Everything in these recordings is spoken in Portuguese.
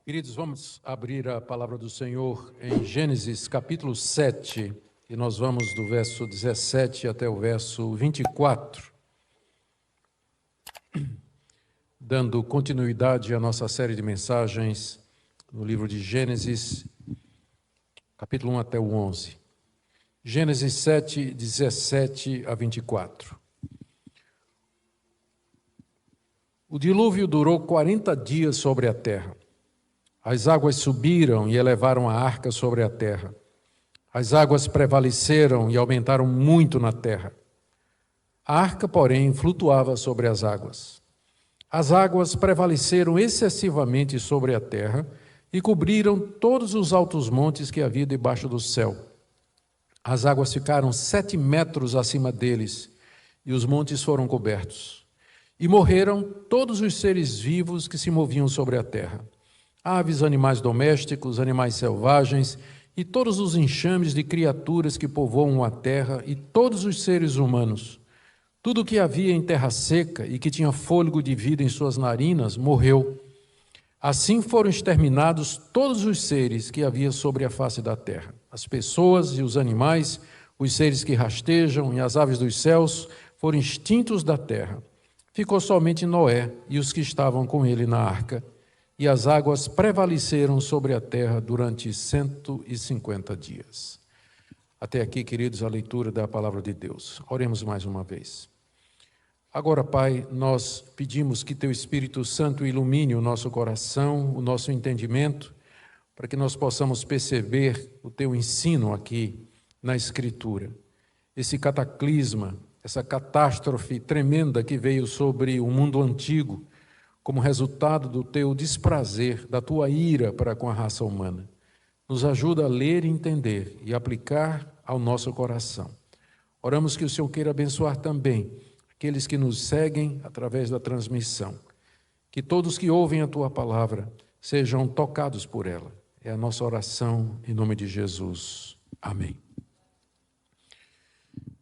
Queridos, vamos abrir a palavra do Senhor em Gênesis capítulo 7, e nós vamos do verso 17 até o verso 24, dando continuidade à nossa série de mensagens no livro de Gênesis, capítulo 1 até o 11. Gênesis 7, 17 a 24. O dilúvio durou 40 dias sobre a terra. As águas subiram e elevaram a arca sobre a terra. As águas prevaleceram e aumentaram muito na terra. A arca, porém, flutuava sobre as águas. As águas prevaleceram excessivamente sobre a terra e cobriram todos os altos montes que havia debaixo do céu. As águas ficaram 7 metros acima deles e os montes foram cobertos. E morreram todos os seres vivos que se moviam sobre a terra. Aves, animais domésticos, animais selvagens e todos os enxames de criaturas que povoam a terra e todos os seres humanos. Tudo o que havia em terra seca e que tinha fôlego de vida em suas narinas morreu. Assim foram exterminados todos os seres que havia sobre a face da terra. As pessoas e os animais, os seres que rastejam e as aves dos céus foram extintos da terra. Ficou somente Noé e os que estavam com ele na arca. E as águas prevaleceram sobre a terra durante 150 dias. Até aqui, queridos, a leitura da palavra de Deus. Oremos mais uma vez. Agora, Pai, nós pedimos que Teu Espírito Santo ilumine o nosso coração, o nosso entendimento, para que nós possamos perceber o Teu ensino aqui na Escritura. Esse cataclisma, essa catástrofe tremenda que veio sobre o mundo antigo, como resultado do Teu desprazer, da Tua ira para com a raça humana. Nos ajuda a ler e entender e aplicar ao nosso coração. Oramos que o Senhor queira abençoar também aqueles que nos seguem através da transmissão. Que todos que ouvem a Tua palavra sejam tocados por ela. É a nossa oração em nome de Jesus. Amém.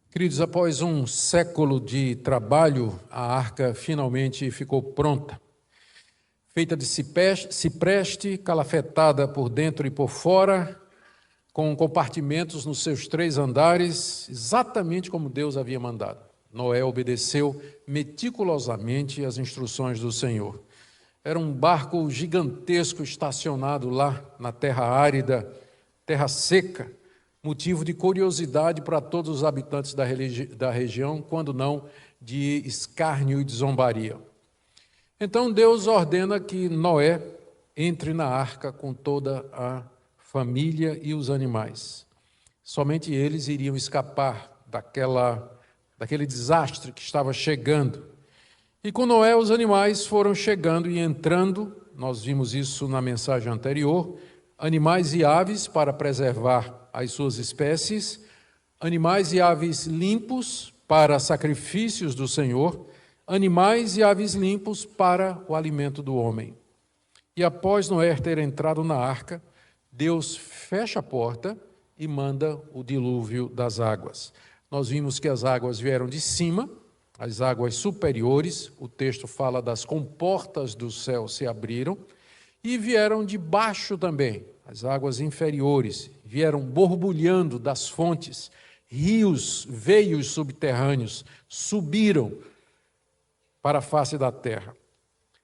Queridos, após um século de trabalho, a arca finalmente ficou pronta. Feita de cipreste, calafetada por dentro e por fora, com compartimentos nos seus 3 andares, exatamente como Deus havia mandado. Noé obedeceu meticulosamente às instruções do Senhor. Era um barco gigantesco estacionado lá na terra árida, terra seca, motivo de curiosidade para todos os habitantes da região, quando não de escárnio e de zombaria. Então Deus ordena que Noé entre na arca com toda a família e os animais. Somente eles iriam escapar daquele desastre que estava chegando. E com Noé os animais foram chegando e entrando, nós vimos isso na mensagem anterior, animais e aves para preservar as suas espécies, animais e aves limpos para sacrifícios do Senhor, animais e aves limpos para o alimento do homem. E após Noé ter entrado na arca, Deus fecha a porta e manda o dilúvio das águas. Nós vimos que as águas vieram de cima, as águas superiores, o texto fala das comportas do céu se abriram, e vieram de baixo também, as águas inferiores, vieram borbulhando das fontes, rios, veios subterrâneos, subiram para a face da terra.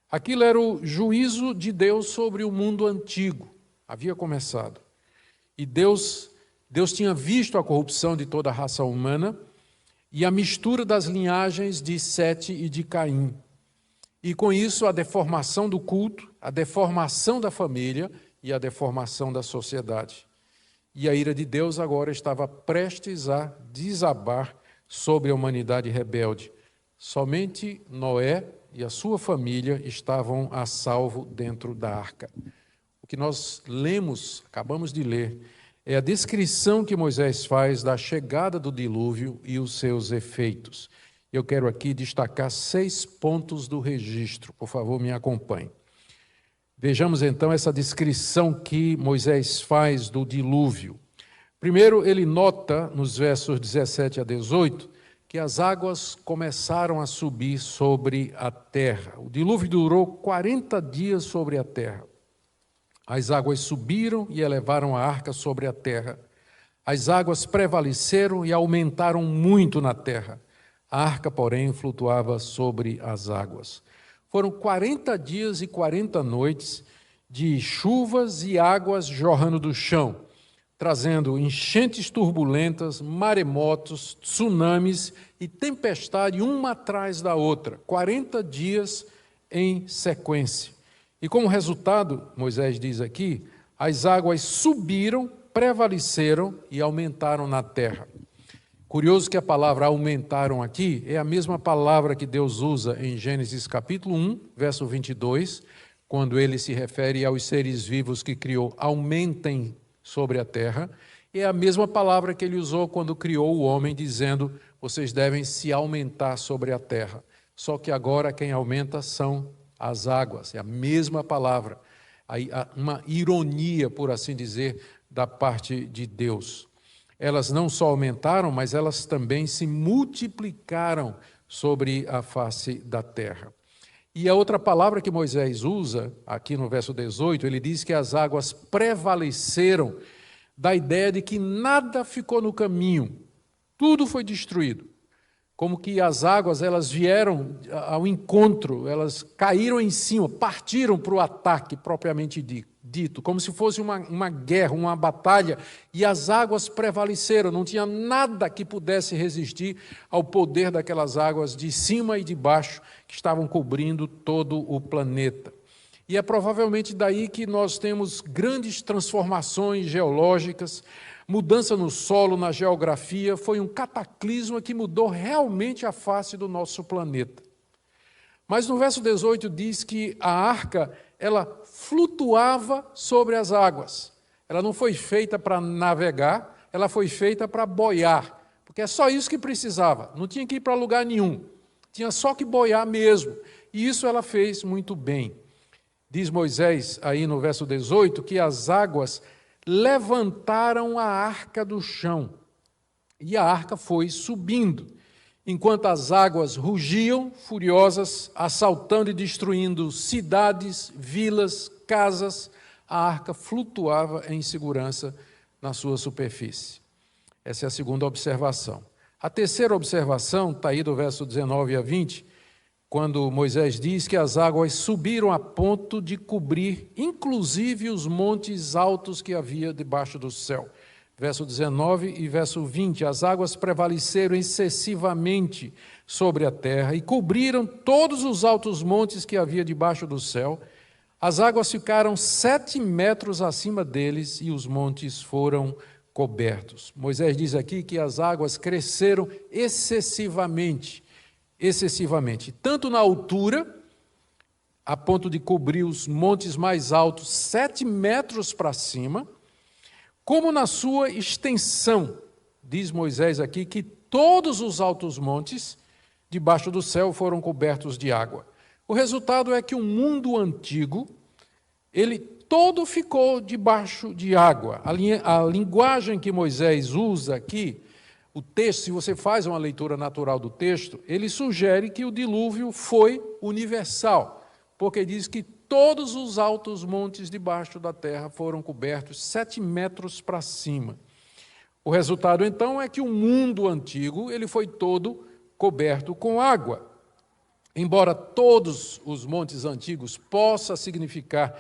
Aquilo era o juízo de Deus sobre o mundo antigo, havia começado. E Deus tinha visto a corrupção de toda a raça humana e a mistura das linhagens de Sete e de Caim. E com isso a deformação do culto, a deformação da família e a deformação da sociedade. E a ira de Deus agora estava prestes a desabar sobre a humanidade rebelde. Somente Noé e a sua família estavam a salvo dentro da arca. O que nós lemos, acabamos de ler, é a descrição que Moisés faz da chegada do dilúvio e os seus efeitos. Eu quero aqui destacar 6 pontos do registro. Por favor, me acompanhe. Vejamos então essa descrição que Moisés faz do dilúvio. Primeiro, ele nota nos versos 17 a 18 que as águas começaram a subir sobre a terra. O dilúvio durou 40 dias sobre a terra. As águas subiram e elevaram a arca sobre a terra. As águas prevaleceram e aumentaram muito na terra. A arca, porém, flutuava sobre as águas. Foram 40 dias e 40 noites de chuvas e águas jorrando do chão, trazendo enchentes turbulentas, maremotos, tsunamis e tempestade uma atrás da outra, 40 dias em sequência. E como resultado, Moisés diz aqui, as águas subiram, prevaleceram e aumentaram na terra. Curioso que a palavra aumentaram aqui é a mesma palavra que Deus usa em Gênesis capítulo 1, verso 22, quando ele se refere aos seres vivos que criou, aumentem sobre a terra, e é a mesma palavra que ele usou quando criou o homem, dizendo, vocês devem se aumentar sobre a terra. Só que agora quem aumenta são as águas, é a mesma palavra, uma ironia, por assim dizer, da parte de Deus. Elas não só aumentaram, mas elas também se multiplicaram sobre a face da terra. E a outra palavra que Moisés usa, aqui no verso 18, ele diz que as águas prevaleceram, da ideia de que nada ficou no caminho, tudo foi destruído. Como que as águas, elas vieram ao encontro, elas caíram em cima, partiram para o ataque propriamente dito, como se fosse uma guerra, uma batalha, e as águas prevaleceram, não tinha nada que pudesse resistir ao poder daquelas águas de cima e de baixo, que estavam cobrindo todo o planeta. E é provavelmente daí que nós temos grandes transformações geológicas, mudança no solo, na geografia, foi um cataclisma que mudou realmente a face do nosso planeta. Mas no verso 18 diz que a arca, ela flutuava sobre as águas. Ela não foi feita para navegar, ela foi feita para boiar, porque é só isso que precisava, não tinha que ir para lugar nenhum, tinha só que boiar mesmo. E isso ela fez muito bem. Diz Moisés aí no verso 18 que as águas levantaram a arca do chão, e a arca foi subindo, enquanto as águas rugiam, furiosas, assaltando e destruindo cidades, vilas, casas, a arca flutuava em segurança na sua superfície. Essa é a segunda observação. A terceira observação está aí do verso 19 a 20, quando Moisés diz que as águas subiram a ponto de cobrir, inclusive, os montes altos que havia debaixo do céu. Verso 19 e verso 20, as águas prevaleceram excessivamente sobre a terra e cobriram todos os altos montes que havia debaixo do céu. As águas ficaram 7 metros acima deles e os montes foram cobertos. Moisés diz aqui que as águas cresceram excessivamente, tanto na altura, a ponto de cobrir os montes mais altos 7 metros para cima, como na sua extensão. Diz Moisés aqui que todos os altos montes debaixo do céu foram cobertos de água. O resultado é que o mundo antigo, ele todo ficou debaixo de água. A linguagem que Moisés usa aqui, o texto, se você faz uma leitura natural do texto, ele sugere que o dilúvio foi universal, porque diz que todos os altos montes debaixo da terra foram cobertos 7 metros para cima. O resultado, então, é que o mundo antigo ele foi todo coberto com água. Embora todos os montes antigos possa significar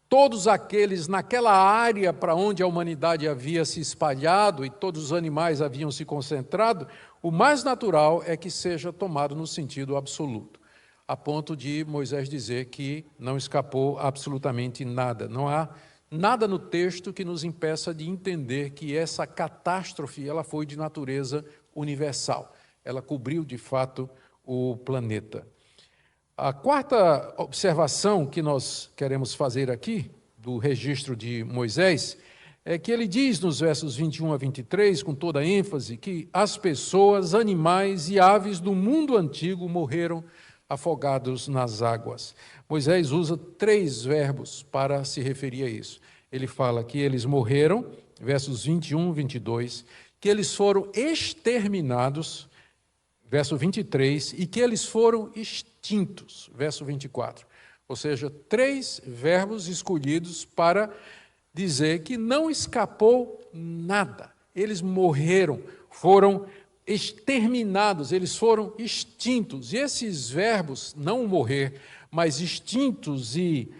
todos aqueles naquela área para onde a humanidade havia se espalhado e todos os animais haviam se concentrado, o mais natural é que seja tomado no sentido absoluto, a ponto de Moisés dizer que não escapou absolutamente nada. Não há nada no texto que nos impeça de entender que essa catástrofe ela foi de natureza universal. Ela cobriu, de fato, o planeta. A quarta observação que nós queremos fazer aqui, do registro de Moisés, é que ele diz nos versos 21 a 23, com toda ênfase, que as pessoas, animais e aves do mundo antigo morreram afogados nas águas. Moisés usa 3 verbos para se referir a isso. Ele fala que eles morreram, versos 21 e 22, que eles foram exterminados, verso 23, e que eles foram extintos, verso 24. Ou seja, 3 verbos escolhidos para dizer que não escapou nada. Eles morreram, foram exterminados, eles foram extintos. E esses verbos, não morrer, mas extintos e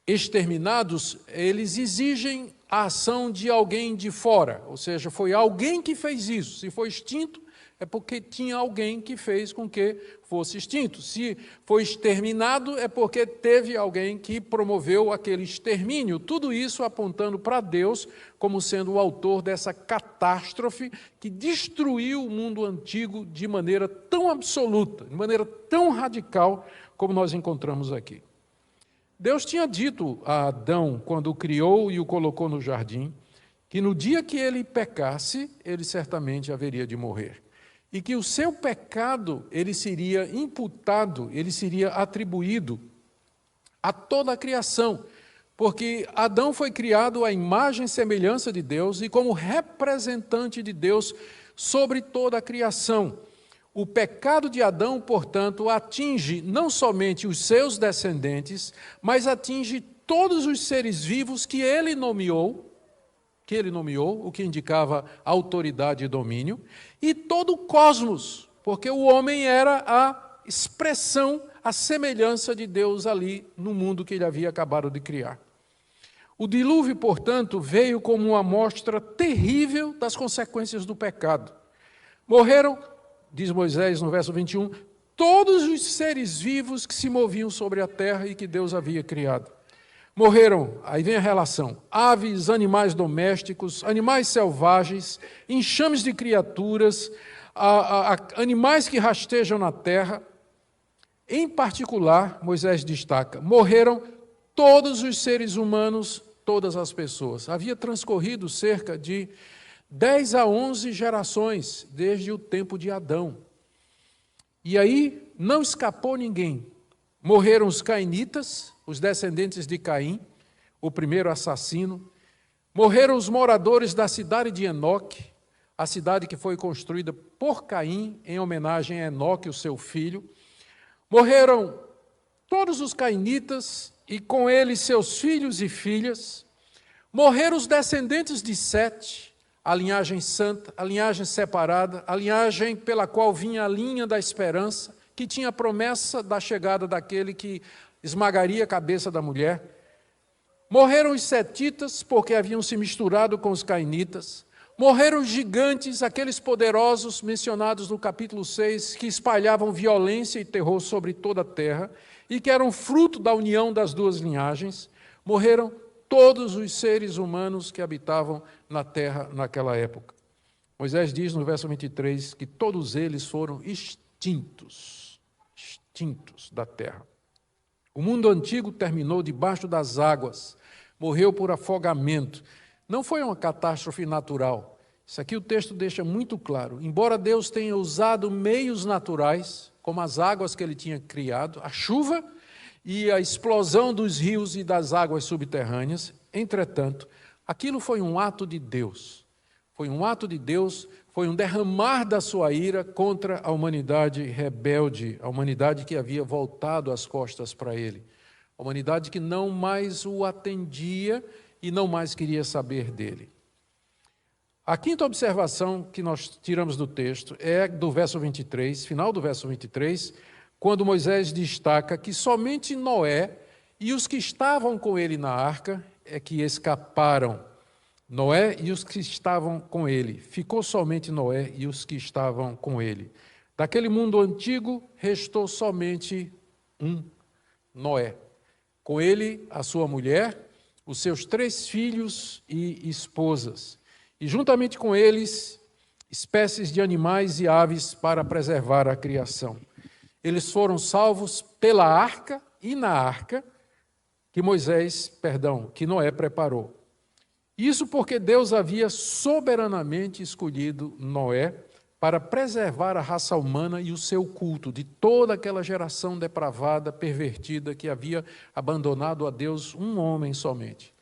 exterminados, eles exigem a ação de alguém de fora. Ou seja, foi alguém que fez isso. Se foi extinto, é porque tinha alguém que fez com que fosse extinto. Se foi exterminado, é porque teve alguém que promoveu aquele extermínio. Tudo isso apontando para Deus como sendo o autor dessa catástrofe que destruiu o mundo antigo de maneira tão absoluta, de maneira tão radical como nós encontramos aqui. Deus tinha dito a Adão, quando o criou e o colocou no jardim, que no dia que ele pecasse, ele certamente haveria de morrer. E que o seu pecado, ele seria imputado, ele seria atribuído a toda a criação, porque Adão foi criado à imagem e semelhança de Deus e como representante de Deus sobre toda a criação. O pecado de Adão, portanto, atinge não somente os seus descendentes, mas atinge todos os seres vivos que ele nomeou, o que indicava autoridade e domínio, e todo o cosmos, porque o homem era a expressão, a semelhança de Deus ali no mundo que ele havia acabado de criar. O dilúvio, portanto, veio como uma amostra terrível das consequências do pecado. Morreram, diz Moisés no verso 21, todos os seres vivos que se moviam sobre a terra e que Deus havia criado. Morreram, aí vem a relação, aves, animais domésticos, animais selvagens, enxames de criaturas, animais que rastejam na terra. Em particular, Moisés destaca, morreram todos os seres humanos, todas as pessoas. Havia transcorrido cerca de 10 a 11 gerações desde o tempo de Adão. E aí não escapou ninguém. Morreram os cainitas, os descendentes de Caim, o primeiro assassino. Morreram os moradores da cidade de Enoque, a cidade que foi construída por Caim em homenagem a Enoque, o seu filho. Morreram todos os cainitas e com eles seus filhos e filhas. Morreram os descendentes de Sete, a linhagem santa, a linhagem separada, a linhagem pela qual vinha a linha da esperança, que tinha a promessa da chegada daquele que esmagaria a cabeça da mulher. Morreram os setitas, porque haviam se misturado com os cainitas. Morreram os gigantes, aqueles poderosos mencionados no capítulo 6, que espalhavam violência e terror sobre toda a terra, e que eram fruto da união das duas linhagens. Morreram todos os seres humanos que habitavam na terra naquela época. Moisés diz no verso 23 que todos eles foram extintos da terra. O mundo antigo terminou debaixo das águas, morreu por afogamento. Não foi uma catástrofe natural. Isso aqui o texto deixa muito claro. Embora Deus tenha usado meios naturais, como as águas que ele tinha criado, a chuva e a explosão dos rios e das águas subterrâneas, entretanto, aquilo foi um ato de Deus. Foi um ato de Deus, foi um derramar da sua ira contra a humanidade rebelde, a humanidade que havia voltado as costas para ele, a humanidade que não mais o atendia e não mais queria saber dele. A quinta observação que nós tiramos do texto é do verso 23, final do verso 23, quando Moisés destaca que somente Noé e os que estavam com ele na arca é que escaparam. Noé e os que estavam com ele. Ficou somente Noé e os que estavam com ele. Daquele mundo antigo, restou somente um, Noé. Com ele, a sua mulher, os seus 3 filhos e esposas. E juntamente com eles, espécies de animais e aves para preservar a criação. Eles foram salvos pela arca e na arca que Noé preparou. Isso porque Deus havia soberanamente escolhido Noé para preservar a raça humana e o seu culto de toda aquela geração depravada, pervertida, que havia abandonado a Deus um homem somente.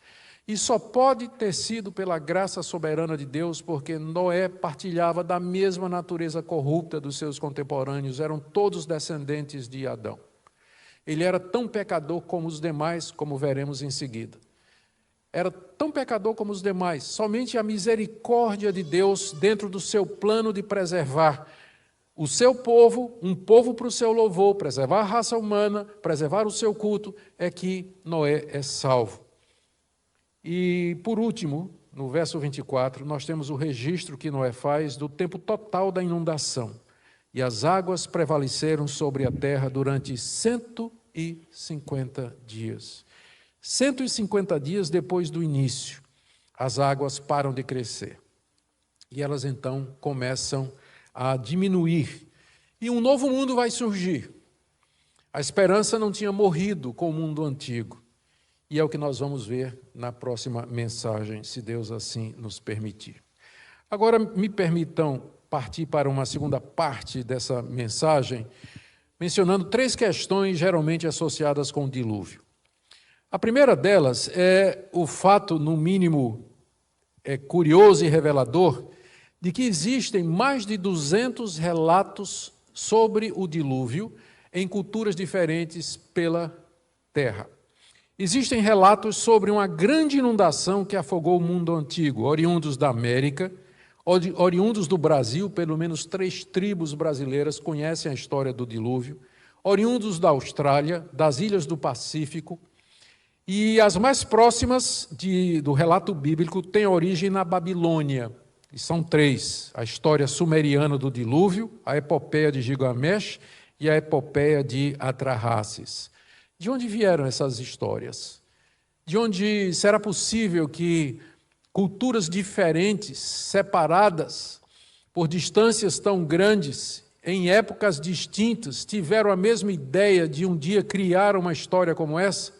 E só pode ter sido pela graça soberana de Deus, porque Noé partilhava da mesma natureza corrupta dos seus contemporâneos, eram todos descendentes de Adão. Ele era tão pecador como os demais, como veremos em seguida. Era tão pecador como os demais. Somente a misericórdia de Deus, dentro do seu plano de preservar o seu povo, um povo para o seu louvor, preservar a raça humana, preservar o seu culto, é que Noé é salvo. E, por último, no verso 24, nós temos o registro que Noé faz do tempo total da inundação. E as águas prevaleceram sobre a terra durante 150 dias. 150 dias depois do início, as águas param de crescer. E elas então começam a diminuir. E um novo mundo vai surgir. A esperança não tinha morrido com o mundo antigo. E é o que nós vamos ver na próxima mensagem, se Deus assim nos permitir. Agora, me permitam partir para uma segunda parte dessa mensagem, mencionando 3 questões geralmente associadas com o dilúvio. A primeira delas é o fato, no mínimo, curioso e revelador, de que existem mais de 200 relatos sobre o dilúvio em culturas diferentes pela terra. Existem relatos sobre uma grande inundação que afogou o mundo antigo, oriundos da América, oriundos do Brasil, pelo menos 3 tribos brasileiras conhecem a história do dilúvio, oriundos da Austrália, das ilhas do Pacífico, e as mais próximas do relato bíblico têm origem na Babilônia, e são 3, a história sumeriana do dilúvio, a epopeia de Gilgamesh e a epopeia de Atrahasis. De onde vieram essas histórias? De onde será possível que culturas diferentes, separadas por distâncias tão grandes, em épocas distintas, tiveram a mesma ideia de um dia criar uma história como essa?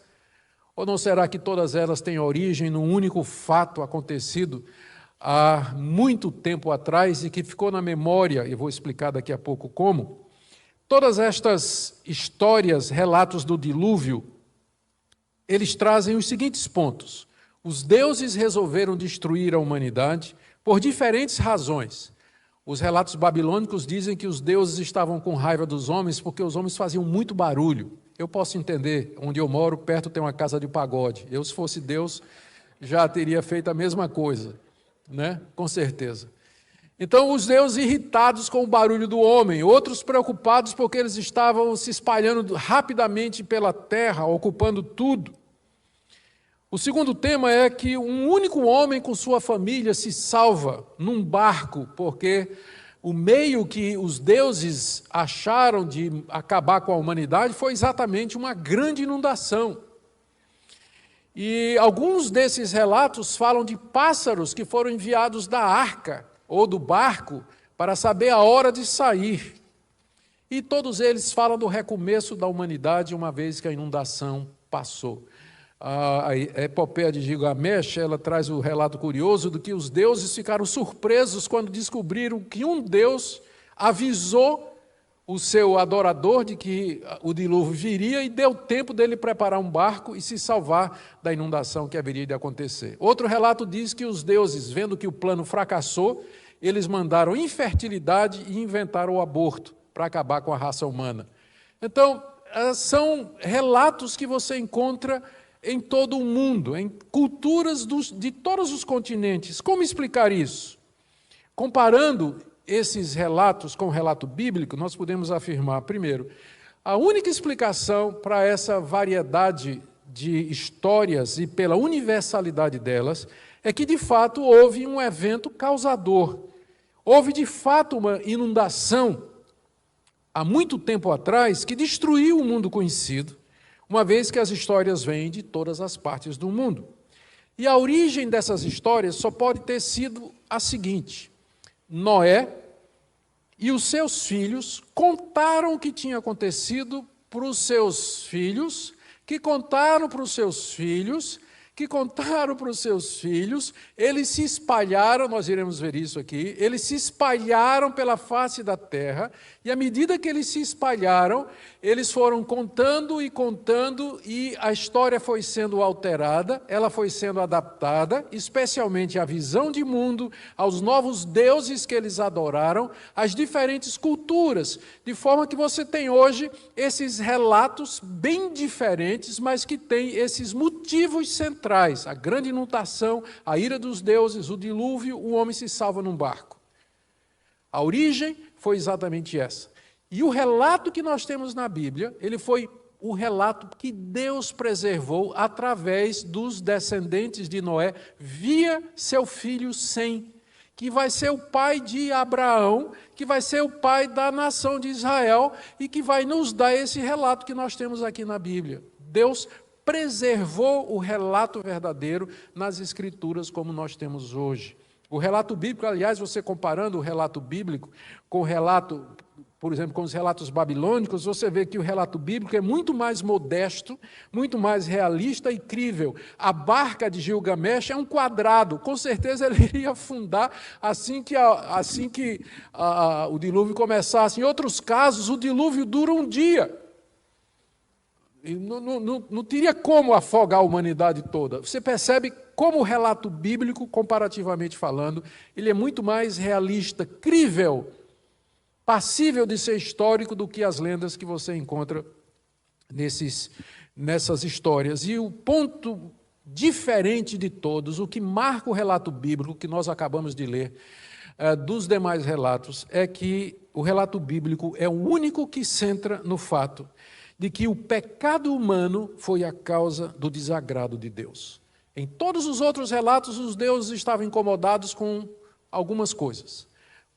Ou não será que todas elas têm origem num único fato acontecido há muito tempo atrás e que ficou na memória, e vou explicar daqui a pouco como? Todas estas histórias, relatos do dilúvio, eles trazem os seguintes pontos. Os deuses resolveram destruir a humanidade por diferentes razões. Os relatos babilônicos dizem que os deuses estavam com raiva dos homens porque os homens faziam muito barulho. Eu posso entender, onde eu moro, perto tem uma casa de pagode. Eu, se fosse Deus, já teria feito a mesma coisa, né? Com certeza. Então, os deuses irritados com o barulho do homem, outros preocupados porque eles estavam se espalhando rapidamente pela terra, ocupando tudo. O segundo tema é que um único homem com sua família se salva num barco, porque o meio que os deuses acharam de acabar com a humanidade foi exatamente uma grande inundação. E alguns desses relatos falam de pássaros que foram enviados da arca ou do barco para saber a hora de sair. E todos eles falam do recomeço da humanidade uma vez que a inundação passou. A epopeia de Gilgamesh, ela traz o relato curioso de que os deuses ficaram surpresos quando descobriram que um deus avisou o seu adorador de que o dilúvio viria e deu tempo dele preparar um barco e se salvar da inundação que haveria de acontecer. Outro relato diz que os deuses, vendo que o plano fracassou, eles mandaram infertilidade e inventaram o aborto para acabar com a raça humana. Então, são relatos que você encontra em todo o mundo, em culturas de todos os continentes. Como explicar isso? Comparando esses relatos com o relato bíblico, nós podemos afirmar, primeiro, a única explicação para essa variedade de histórias e pela universalidade delas é que, de fato, houve um evento causador. Houve, de fato, uma inundação há muito tempo atrás que destruiu o mundo conhecido, uma vez que as histórias vêm de todas as partes do mundo. E a origem dessas histórias só pode ter sido a seguinte: Noé e os seus filhos contaram o que tinha acontecido para os seus filhos, que contaram para os seus filhos, que contaram para os seus filhos, eles se espalharam, nós iremos ver isso aqui, eles se espalharam pela face da terra, e à medida que eles se espalharam, eles foram contando, e a história foi sendo alterada, ela foi sendo adaptada, especialmente à visão de mundo, aos novos deuses que eles adoraram, às diferentes culturas, de forma que você tem hoje esses relatos bem diferentes, mas que têm esses motivos centrais: a grande inundação, a ira dos deuses, o dilúvio, o homem se salva num barco. A origem foi exatamente essa. E o relato que nós temos na Bíblia, ele foi o relato que Deus preservou através dos descendentes de Noé, via seu filho Sem, que vai ser o pai de Abraão, que vai ser o pai da nação de Israel, e que vai nos dar esse relato que nós temos aqui na Bíblia. Deus preservou o relato verdadeiro nas Escrituras como nós temos hoje. O relato bíblico, aliás, você comparando o relato bíblico com o relato, por exemplo, com os relatos babilônicos, você vê que o relato bíblico é muito mais modesto, muito mais realista e crível. A barca de Gilgamesh é um quadrado, com certeza ele iria afundar assim que o dilúvio começasse. Em outros casos, o dilúvio dura um dia. E não teria como afogar a humanidade toda. Você percebe como o relato bíblico, comparativamente falando, ele é muito mais realista, crível, passível de ser histórico do que as lendas que você encontra nessas histórias. E o ponto diferente de todos, o que marca o relato bíblico que nós acabamos de ler, dos demais relatos, é que o relato bíblico é o único que centra no fato de que o pecado humano foi a causa do desagrado de Deus. Em todos os outros relatos, os deuses estavam incomodados com algumas coisas.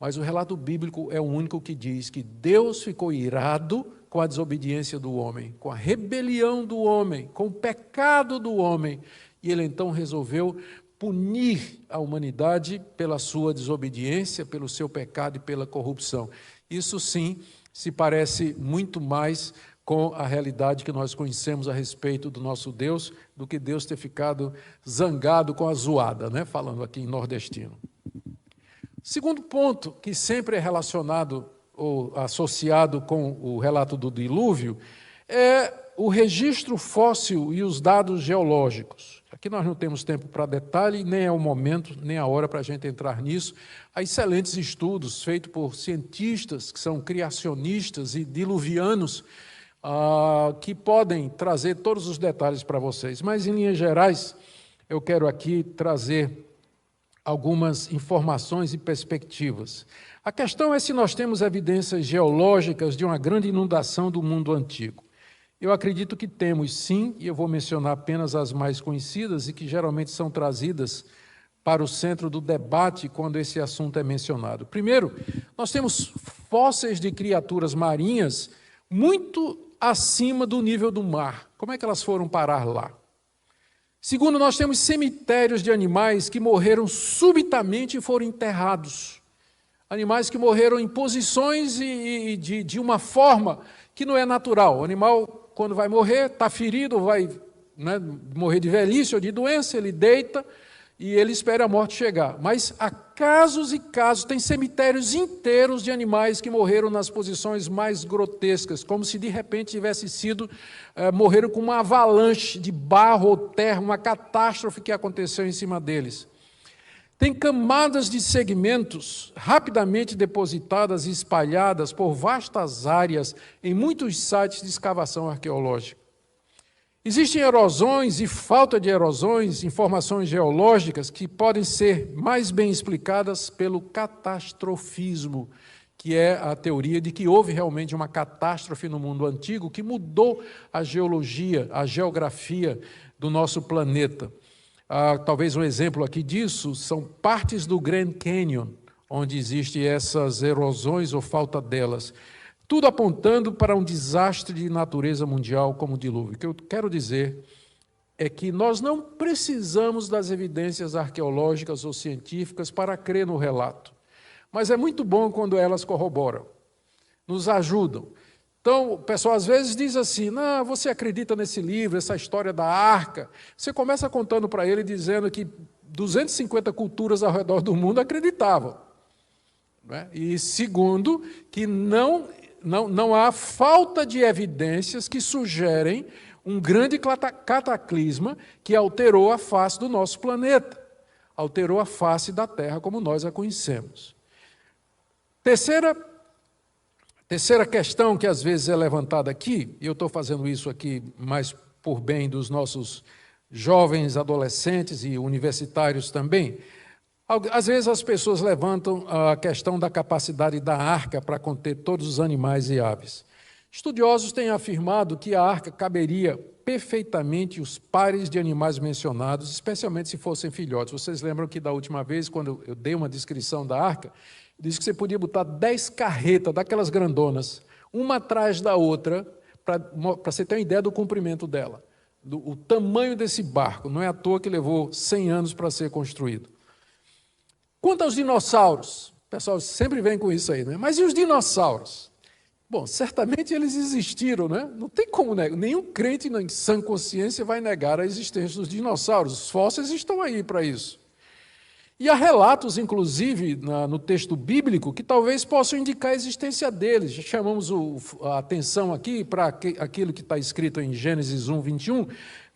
Mas o relato bíblico é o único que diz que Deus ficou irado com a desobediência do homem, com a rebelião do homem, com o pecado do homem. E ele então resolveu punir a humanidade pela sua desobediência, pelo seu pecado e pela corrupção. Isso sim se parece muito mais com a realidade que nós conhecemos a respeito do nosso Deus, do que Deus ter ficado zangado com a zoada, né? Falando aqui em nordestino. Segundo ponto, que sempre é relacionado ou associado com o relato do dilúvio, é o registro fóssil e os dados geológicos. Aqui nós não temos tempo para detalhe, nem é o momento, nem a hora para a gente entrar nisso. Há excelentes estudos feitos por cientistas que são criacionistas e diluvianos, que podem trazer todos os detalhes para vocês. Mas, em linhas gerais, eu quero aqui trazer algumas informações e perspectivas. A questão é se nós temos evidências geológicas de uma grande inundação do mundo antigo. Eu acredito que temos, sim, e eu vou mencionar apenas as mais conhecidas e que geralmente são trazidas para o centro do debate quando esse assunto é mencionado. Primeiro, nós temos fósseis de criaturas marinhas muito acima do nível do mar. Como é que elas foram parar lá? Segundo, nós temos cemitérios de animais que morreram subitamente e foram enterrados. Animais que morreram em posições e de uma forma que não é natural. O animal, quando vai morrer, está ferido, vai morrer de velhice ou de doença, ele deita e ele espera a morte chegar. Mas há casos e casos, tem cemitérios inteiros de animais que morreram nas posições mais grotescas, como se de repente tivesse sido, morreram com uma avalanche de barro ou terra, uma catástrofe que aconteceu em cima deles. Tem camadas de segmentos rapidamente depositadas e espalhadas por vastas áreas em muitos sites de escavação arqueológica. Existem erosões e falta de erosões, informações geológicas que podem ser mais bem explicadas pelo catastrofismo, que é a teoria de que houve realmente uma catástrofe no mundo antigo que mudou a geologia, a geografia do nosso planeta. Talvez um exemplo aqui disso são partes do Grand Canyon, onde existem essas erosões ou falta delas. Tudo apontando para um desastre de natureza mundial como o dilúvio. O que eu quero dizer é que nós não precisamos das evidências arqueológicas ou científicas para crer no relato. Mas é muito bom quando elas corroboram, nos ajudam. Então, o pessoal às vezes diz assim, não, você acredita nesse livro, essa história da arca? Você começa contando para ele dizendo que 250 culturas ao redor do mundo acreditavam. Né? E segundo, que não há falta de evidências que sugerem um grande cataclisma que alterou a face do nosso planeta, alterou a face da Terra como nós a conhecemos. Terceira questão que às vezes é levantada aqui, e eu estou fazendo isso aqui mais por bem dos nossos jovens, adolescentes e universitários também. Às vezes as pessoas levantam a questão da capacidade da arca para conter todos os animais e aves. Estudiosos têm afirmado que a arca caberia perfeitamente os pares de animais mencionados, especialmente se fossem filhotes. Vocês lembram que da última vez, quando eu dei uma descrição da arca, disse que você podia botar 10 carretas daquelas grandonas, uma atrás da outra, para você ter uma ideia do comprimento dela, o tamanho desse barco. Não é à toa que levou 100 anos para ser construído. Quanto aos dinossauros, o pessoal sempre vem com isso aí, né? Mas e os dinossauros? Bom, certamente eles existiram, né? Não tem como negar. Nenhum crente em sã consciência vai negar a existência dos dinossauros. Os fósseis estão aí para isso. E há relatos, inclusive, no texto bíblico, que talvez possam indicar a existência deles. Já chamamos a atenção aqui para aquilo que está escrito em Gênesis 1, 21,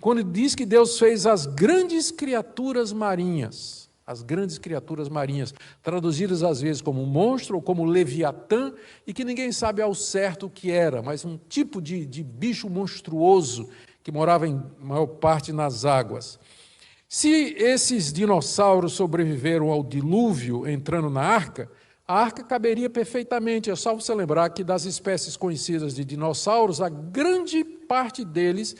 quando diz que Deus fez as grandes criaturas marinhas. As grandes criaturas marinhas, traduzidas às vezes como monstro ou como leviatã, e que ninguém sabe ao certo o que era, mas um tipo de bicho monstruoso que morava em maior parte nas águas. Se esses dinossauros sobreviveram ao dilúvio entrando na arca, a arca caberia perfeitamente. É só você lembrar que das espécies conhecidas de dinossauros, a grande parte deles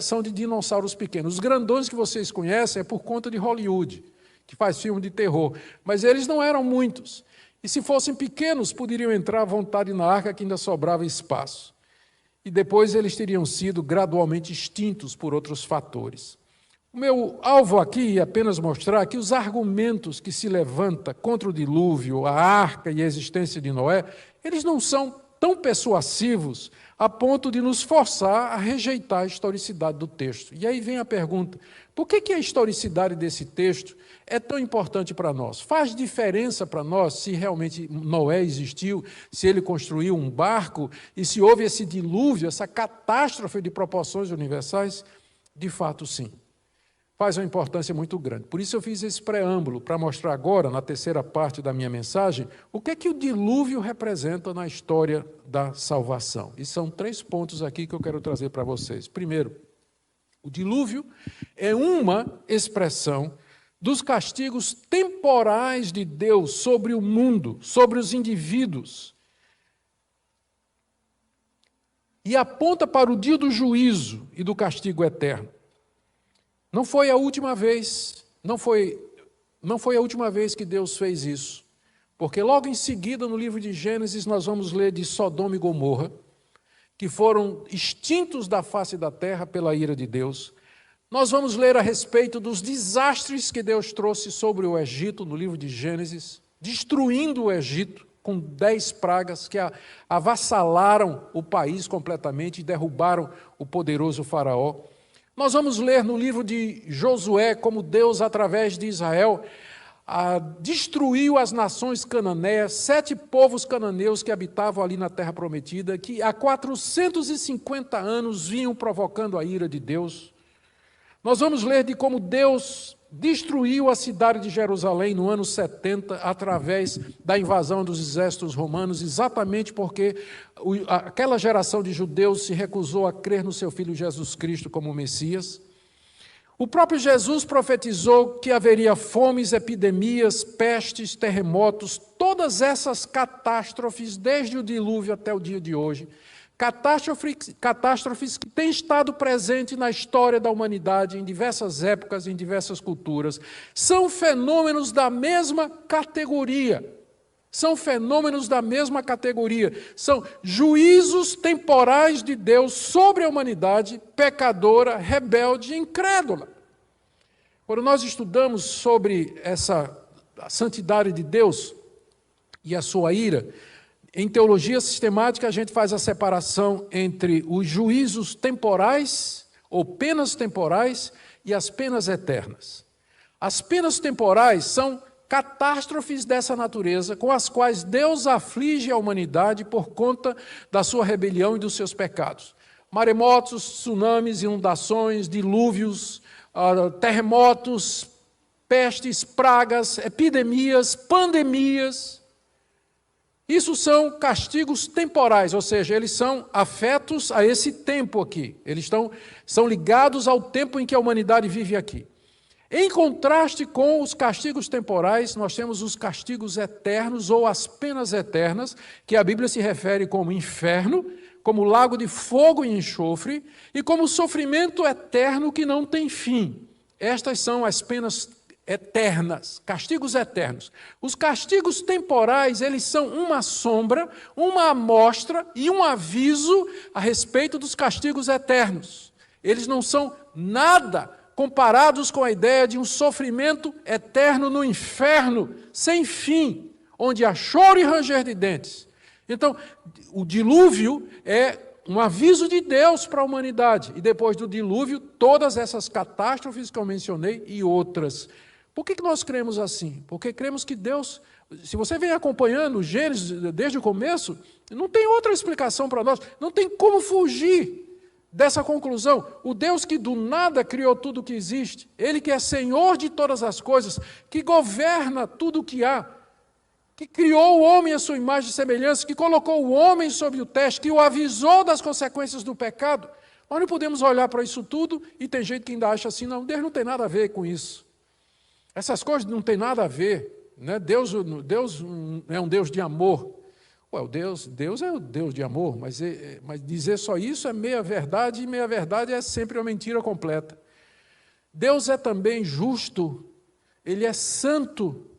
são de dinossauros pequenos. Os grandões que vocês conhecem é por conta de Hollywood, que faz filme de terror, mas eles não eram muitos. E se fossem pequenos, poderiam entrar à vontade na arca, que ainda sobrava espaço. E depois eles teriam sido gradualmente extintos por outros fatores. O meu alvo aqui é apenas mostrar que os argumentos que se levanta contra o dilúvio, a arca e a existência de Noé, eles não são tão persuasivos a ponto de nos forçar a rejeitar a historicidade do texto. E aí vem a pergunta, por que a historicidade desse texto é tão importante para nós? Faz diferença para nós se realmente Noé existiu, se ele construiu um barco e se houve esse dilúvio, essa catástrofe de proporções universais? De fato, sim. Faz uma importância muito grande. Por isso eu fiz esse preâmbulo, para mostrar agora, na terceira parte da minha mensagem, o que o dilúvio representa na história da salvação. E são 3 pontos aqui que eu quero trazer para vocês. Primeiro, o dilúvio é uma expressão dos castigos temporais de Deus sobre o mundo, sobre os indivíduos. E aponta para o dia do juízo e do castigo eterno. Não foi a última vez, não foi a última vez que Deus fez isso. Porque logo em seguida, no livro de Gênesis, nós vamos ler de Sodoma e Gomorra, que foram extintos da face da terra pela ira de Deus. Nós vamos ler a respeito dos desastres que Deus trouxe sobre o Egito, no livro de Gênesis, destruindo o Egito com 10 pragas que avassalaram o país completamente e derrubaram o poderoso faraó. Nós vamos ler no livro de Josué como Deus, através de Israel, destruiu as nações cananeias, 7 povos cananeus que habitavam ali na terra prometida, que há 450 anos vinham provocando a ira de Deus. Nós vamos ler de como Deus destruiu a cidade de Jerusalém no ano 70, através da invasão dos exércitos romanos, exatamente porque aquela geração de judeus se recusou a crer no seu Filho Jesus Cristo como Messias. O próprio Jesus profetizou que haveria fomes, epidemias, pestes, terremotos, todas essas catástrofes, desde o dilúvio até o dia de hoje. Catástrofes que têm estado presentes na história da humanidade, em diversas épocas, em diversas culturas. São fenômenos da mesma categoria. São fenômenos da mesma categoria. São juízos temporais de Deus sobre a humanidade pecadora, rebelde e incrédula. Quando nós estudamos sobre a santidade de Deus e a sua ira, Em teologia sistemática, a gente faz a separação entre os juízos temporais, ou penas temporais, e as penas eternas. As penas temporais são catástrofes dessa natureza, com as quais Deus aflige a humanidade por conta da sua rebelião e dos seus pecados. Maremotos, tsunamis, inundações, dilúvios, terremotos, pestes, pragas, epidemias, pandemias. Isso são castigos temporais, ou seja, eles são afetos a esse tempo aqui. Eles são ligados ao tempo em que a humanidade vive aqui. Em contraste com os castigos temporais, nós temos os castigos eternos ou as penas eternas, que a Bíblia se refere como inferno, como lago de fogo e enxofre, e como sofrimento eterno que não tem fim. Estas são as penas eternas, castigos eternos. Os castigos temporais, eles são uma sombra, uma amostra e um aviso a respeito dos castigos eternos. Eles não são nada comparados com a ideia de um sofrimento eterno no inferno, sem fim, onde há choro e ranger de dentes. Então, o dilúvio é um aviso de Deus para a humanidade. E depois do dilúvio, todas essas catástrofes que eu mencionei e outras. Por que nós cremos assim? Porque cremos que Deus, se você vem acompanhando Gênesis desde o começo, não tem outra explicação para nós, não tem como fugir dessa conclusão. O Deus que do nada criou tudo o que existe, Ele que é Senhor de todas as coisas, que governa tudo o que há, que criou o homem à sua imagem e semelhança, que colocou o homem sob o teste, que o avisou das consequências do pecado. Nós não podemos olhar para isso tudo e tem gente que ainda acha assim, não, Deus não tem nada a ver com isso. Essas coisas não tem nada a ver, né? Deus é um Deus de amor. Ué, Deus é o Deus de amor, mas dizer só isso é meia-verdade, e meia-verdade é sempre uma mentira completa. Deus é também justo, Ele é santo,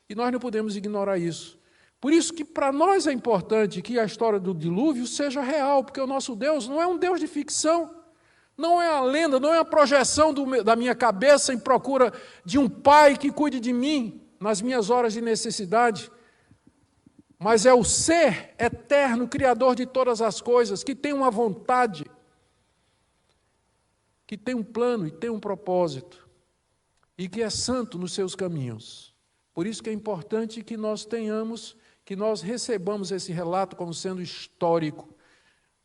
e nós não podemos ignorar isso. Por isso que para nós é importante que a história do dilúvio seja real, porque o nosso Deus não é um Deus de ficção, não é a lenda, não é a projeção da minha cabeça em procura de um pai que cuide de mim nas minhas horas de necessidade, mas é o ser eterno, criador de todas as coisas, que tem uma vontade, que tem um plano e tem um propósito, e que é santo nos seus caminhos. Por isso que é importante que nós recebamos esse relato como sendo histórico,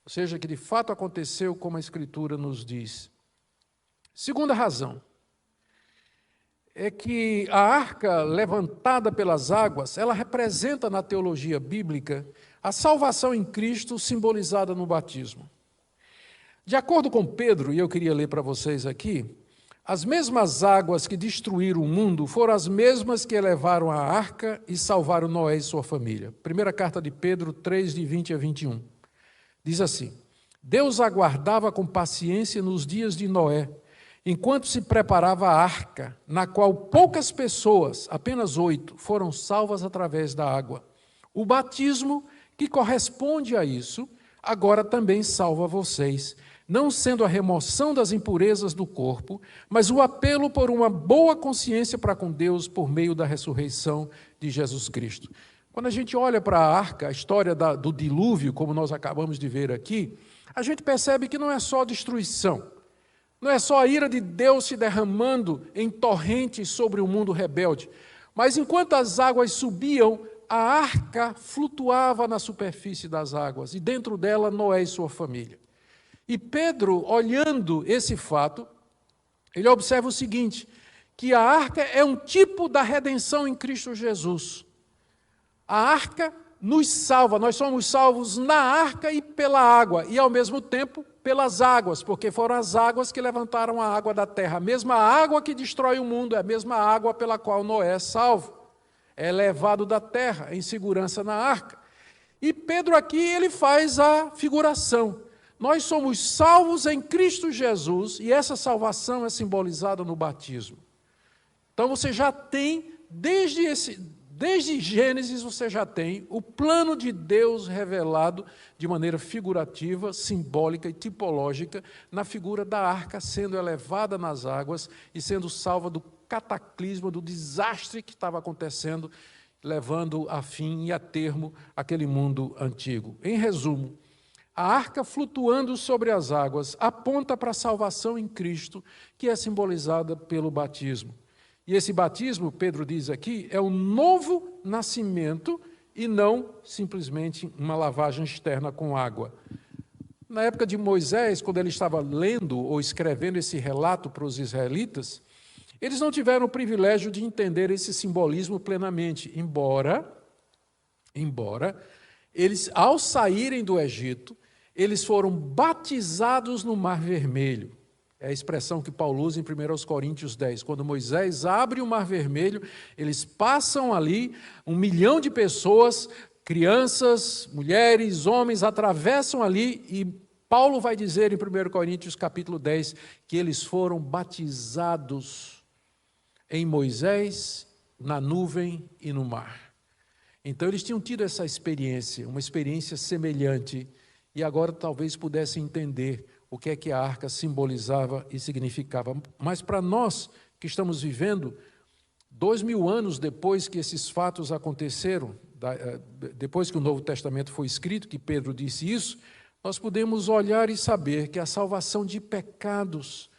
ou seja, que de fato aconteceu como a Escritura nos diz. Segunda razão é que a arca levantada pelas águas, ela representa na teologia bíblica a salvação em Cristo simbolizada no batismo. De acordo com Pedro, e eu queria ler para vocês aqui, as mesmas águas que destruíram o mundo foram as mesmas que elevaram a arca e salvaram Noé e sua família. Primeira carta de Pedro 3, de 20 a 21. Diz assim: Deus aguardava com paciência nos dias de Noé, enquanto se preparava a arca, na qual poucas pessoas, apenas 8, foram salvas através da água. O batismo, que corresponde a isso, agora também salva vocês, não sendo a remoção das impurezas do corpo, mas o apelo por uma boa consciência para com Deus por meio da ressurreição de Jesus Cristo. Quando a gente olha para a arca, a história do dilúvio, como nós acabamos de ver aqui, a gente percebe que não é só destruição, não é só a ira de Deus se derramando em torrentes sobre o mundo rebelde, mas enquanto as águas subiam, a arca flutuava na superfície das águas, e dentro dela Noé e sua família. E Pedro, olhando esse fato, ele observa o seguinte, que a arca é um tipo da redenção em Cristo Jesus. A arca nos salva, nós somos salvos na arca e pela água, e ao mesmo tempo pelas águas, porque foram as águas que levantaram a água da terra. A mesma água que destrói o mundo é a mesma água pela qual Noé é salvo. É levado da terra em segurança na arca. E Pedro aqui, ele faz a figuração. Nós somos salvos em Cristo Jesus, e essa salvação é simbolizada no batismo. Então você já tem, desde Gênesis você já tem o plano de Deus revelado de maneira figurativa, simbólica e tipológica na figura da arca sendo elevada nas águas e sendo salva do cataclisma, do desastre que estava acontecendo levando a fim e a termo aquele mundo antigo. Em resumo, a arca flutuando sobre as águas aponta para a salvação em Cristo, que é simbolizada pelo batismo. E esse batismo, Pedro diz aqui, é um novo nascimento e não simplesmente uma lavagem externa com água. Na época de Moisés, quando ele estava lendo ou escrevendo esse relato para os israelitas, eles não tiveram o privilégio de entender esse simbolismo plenamente, embora eles, ao saírem do Egito, eles foram batizados no Mar Vermelho. É a expressão que Paulo usa em 1 Coríntios 10. Quando Moisés abre o Mar Vermelho, eles passam ali, 1 milhão de pessoas, crianças, mulheres, homens, atravessam ali e Paulo vai dizer em 1 Coríntios capítulo 10 que eles foram batizados em Moisés, na nuvem e no mar. Então eles tinham tido essa experiência, uma experiência semelhante, e agora talvez pudessem entender o que é que a arca simbolizava e significava. Mas para nós que estamos vivendo 2000 anos depois que esses fatos aconteceram, depois que o Novo Testamento foi escrito, que Pedro disse isso, nós podemos olhar e saber que a salvação de pecados,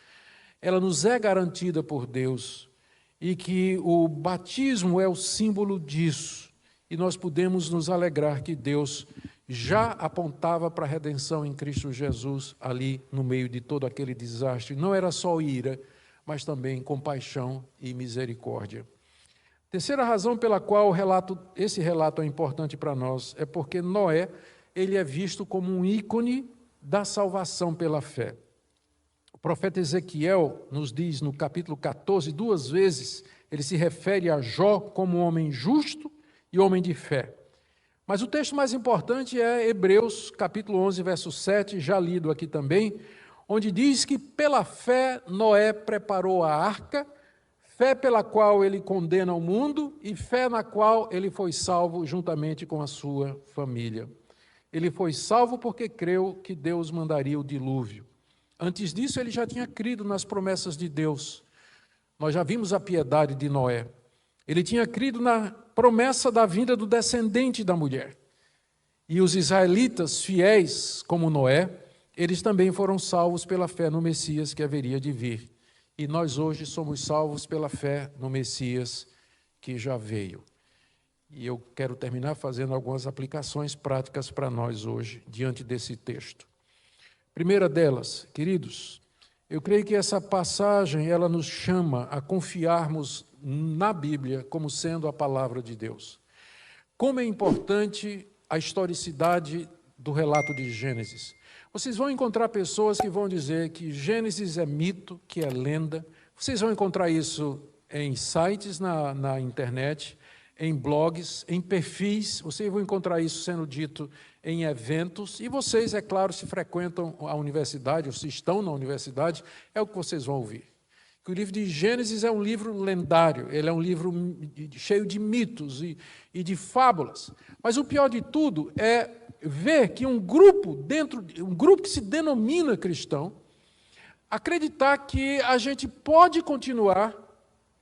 ela nos é garantida por Deus, e que o batismo é o símbolo disso. E nós podemos nos alegrar que Deus já apontava para a redenção em Cristo Jesus ali no meio de todo aquele desastre. Não era só ira, mas também compaixão e misericórdia. Terceira razão pela qual esse relato é importante para nós é porque Noé, ele é visto como um ícone da salvação pela fé. O profeta Ezequiel nos diz no capítulo 14, 2 vezes, ele se refere a Jó como um homem justo e homem de fé. Mas o texto mais importante é Hebreus, capítulo 11, verso 7, já lido aqui também, onde diz que pela fé Noé preparou a arca, fé pela qual ele condena o mundo e fé na qual ele foi salvo juntamente com a sua família. Ele foi salvo porque creu que Deus mandaria o dilúvio. Antes disso, ele já tinha crido nas promessas de Deus. Nós já vimos a piedade de Noé. Ele tinha crido na promessa da vinda do descendente da mulher. E os israelitas fiéis, como Noé, eles também foram salvos pela fé no Messias que haveria de vir. E nós hoje somos salvos pela fé no Messias que já veio. E eu quero terminar fazendo algumas aplicações práticas para nós hoje, diante desse texto. Primeira delas, queridos, eu creio que essa passagem, ela nos chama a confiarmos na Bíblia como sendo a palavra de Deus. Como é importante a historicidade do relato de Gênesis. Vocês vão encontrar pessoas que vão dizer que Gênesis é mito, que é lenda. Vocês vão encontrar isso em sites na internet, em blogs, em perfis. Vocês vão encontrar isso sendo dito em eventos. E vocês, é claro, se frequentam a universidade, ou se estão na universidade, é o que vocês vão ouvir. Que o livro de Gênesis é um livro lendário, ele é um livro cheio de mitos e de fábulas. Mas o pior de tudo é ver que um grupo que se denomina cristão, acreditar que a gente pode continuar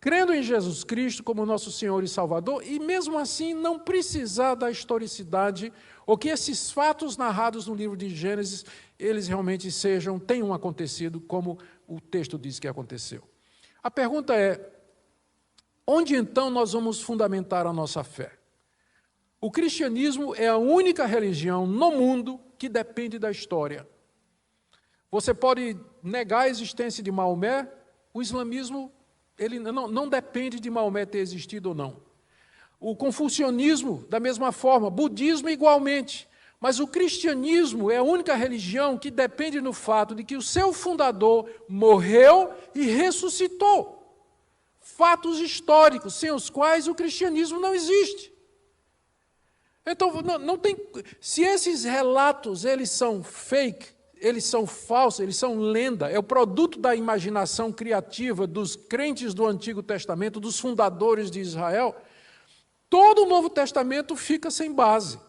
crendo em Jesus Cristo como nosso Senhor e Salvador, e mesmo assim não precisar da historicidade, ou que esses fatos narrados no livro de Gênesis, eles realmente tenham acontecido como o texto diz que aconteceu. A pergunta é, onde então nós vamos fundamentar a nossa fé? O cristianismo é a única religião no mundo que depende da história. Você pode negar a existência de Maomé, o islamismo ele não depende de Maomé ter existido ou não. O confucionismo, da mesma forma, budismo igualmente. Mas o cristianismo é a única religião que depende do fato de que o seu fundador morreu e ressuscitou. Fatos históricos, sem os quais o cristianismo não existe. Então, não tem. Se esses relatos eles são fake, eles são falsos, eles são lenda, é o produto da imaginação criativa dos crentes do Antigo Testamento, dos fundadores de Israel, todo o Novo Testamento fica sem base,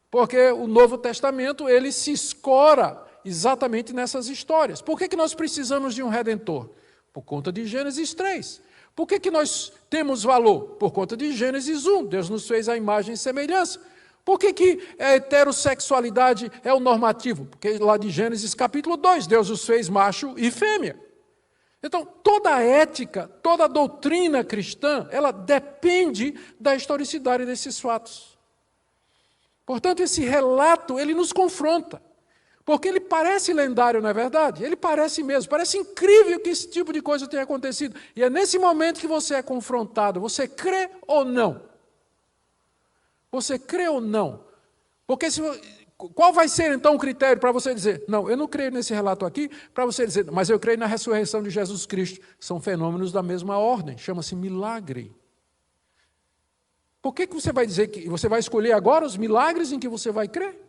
porque o Novo Testamento ele se escora exatamente nessas histórias. Por que nós precisamos de um Redentor? Por conta de Gênesis 3. Por que nós temos valor? Por conta de Gênesis 1, Deus nos fez a imagem e semelhança. Por que a heterossexualidade é o normativo? Porque lá de Gênesis capítulo 2, Deus os fez macho e fêmea. Então, toda a ética, toda a doutrina cristã, ela depende da historicidade desses fatos. Portanto, esse relato, ele nos confronta. Porque ele parece lendário, não é verdade? Ele parece mesmo, parece incrível que esse tipo de coisa tenha acontecido. E é nesse momento que você é confrontado. Você crê ou não? Você crê ou não? Porque qual vai ser então o critério para você dizer, não, eu não creio nesse relato aqui, para você dizer, mas eu creio na ressurreição de Jesus Cristo. São fenômenos da mesma ordem, chama-se milagre. Por que você vai dizer que você vai escolher agora os milagres em que você vai crer?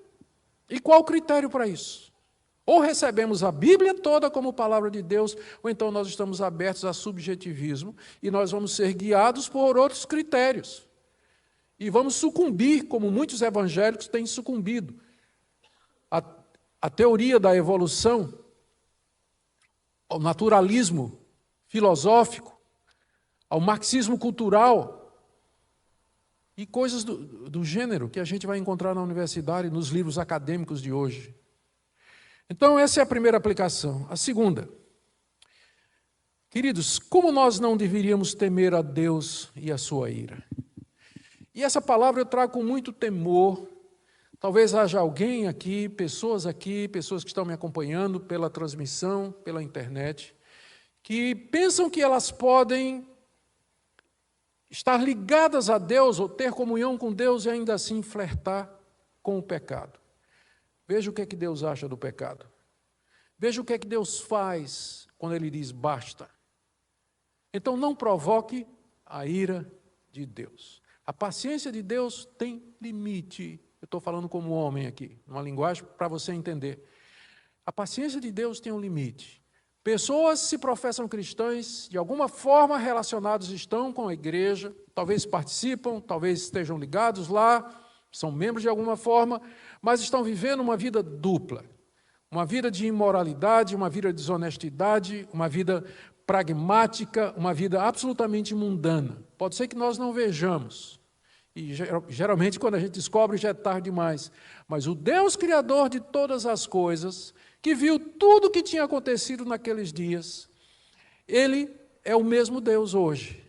E qual o critério para isso? Ou recebemos a Bíblia toda como palavra de Deus, ou então nós estamos abertos a subjetivismo e nós vamos ser guiados por outros critérios. E vamos sucumbir, como muitos evangélicos têm sucumbido, a teoria da evolução, ao naturalismo filosófico, ao marxismo cultural, e coisas do gênero que a gente vai encontrar na universidade, nos livros acadêmicos de hoje. Então, essa é a primeira aplicação. A segunda, queridos, como nós não deveríamos temer a Deus e a sua ira? E essa palavra eu trago com muito temor. Talvez haja alguém aqui, pessoas que estão me acompanhando pela transmissão, pela internet, que pensam que elas podem estar ligadas a Deus ou ter comunhão com Deus e ainda assim flertar com o pecado. Veja o que é que Deus acha do pecado. Veja o que é que Deus faz quando Ele diz basta. Então não provoque a ira de Deus. A paciência de Deus tem limite. Eu estou falando como homem aqui, numa linguagem para você entender. A paciência de Deus tem um limite. Pessoas se professam cristãs, de alguma forma relacionados estão com a igreja, talvez participam, talvez estejam ligados lá, são membros de alguma forma, mas estão vivendo uma vida dupla. Uma vida de imoralidade, uma vida de desonestidade, uma vida pragmática, uma vida absolutamente mundana. Pode ser que nós não vejamos. E geralmente quando a gente descobre já é tarde demais. Mas o Deus Criador de todas as coisas, que viu tudo o que tinha acontecido naqueles dias, Ele é o mesmo Deus hoje.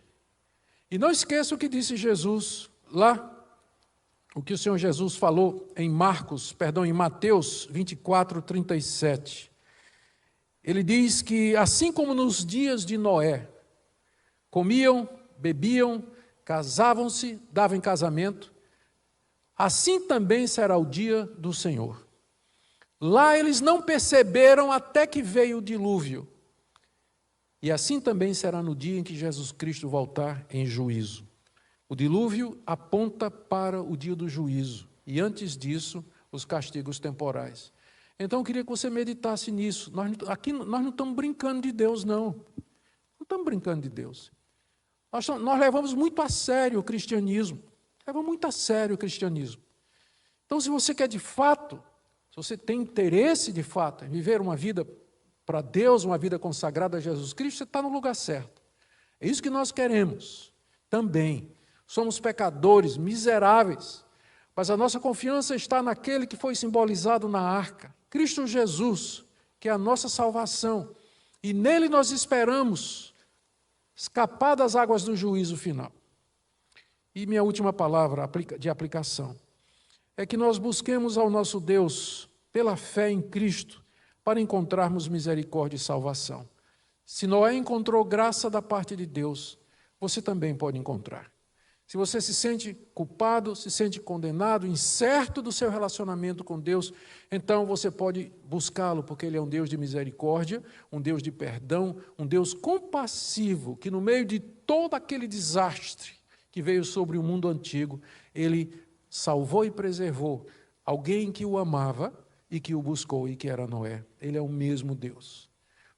E não esqueça o que disse Jesus lá, o que o Senhor Jesus falou em Mateus 24, 37. Ele diz que assim como nos dias de Noé, comiam, bebiam, casavam-se, davam em casamento, assim também será o dia do Senhor. Lá eles não perceberam até que veio o dilúvio. E assim também será no dia em que Jesus Cristo voltar em juízo. O dilúvio aponta para o dia do juízo. E antes disso, os castigos temporais. Então eu queria que você meditasse nisso. Aqui nós não estamos brincando de Deus, não. Não estamos brincando de Deus. Nós levamos muito a sério o cristianismo. Levamos muito a sério o cristianismo. Então, se você quer de fato, se você tem interesse de fato em viver uma vida para Deus, uma vida consagrada a Jesus Cristo, você está no lugar certo. É isso que nós queremos também. Somos pecadores, miseráveis, mas a nossa confiança está naquele que foi simbolizado na arca, Cristo Jesus, que é a nossa salvação. E nele nós esperamos escapar das águas do juízo final. E minha última palavra de aplicação é que nós busquemos ao nosso Deus, pela fé em Cristo, para encontrarmos misericórdia e salvação. Se Noé encontrou graça da parte de Deus, você também pode encontrar. Se você se sente culpado, se sente condenado, incerto do seu relacionamento com Deus, então você pode buscá-lo, porque Ele é um Deus de misericórdia, um Deus de perdão, um Deus compassivo, que no meio de todo aquele desastre que veio sobre o mundo antigo, Ele salvou e preservou alguém que o amava e que o buscou e que era Noé. Ele é o mesmo Deus.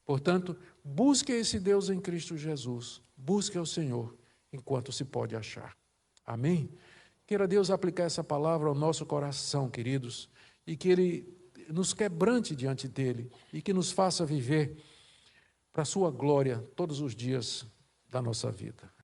Portanto, busque esse Deus em Cristo Jesus. Busque ao Senhor enquanto se pode achar. Amém? Queira Deus aplicar essa palavra ao nosso coração, queridos, e que Ele nos quebrante diante dEle e que nos faça viver para a sua glória todos os dias da nossa vida.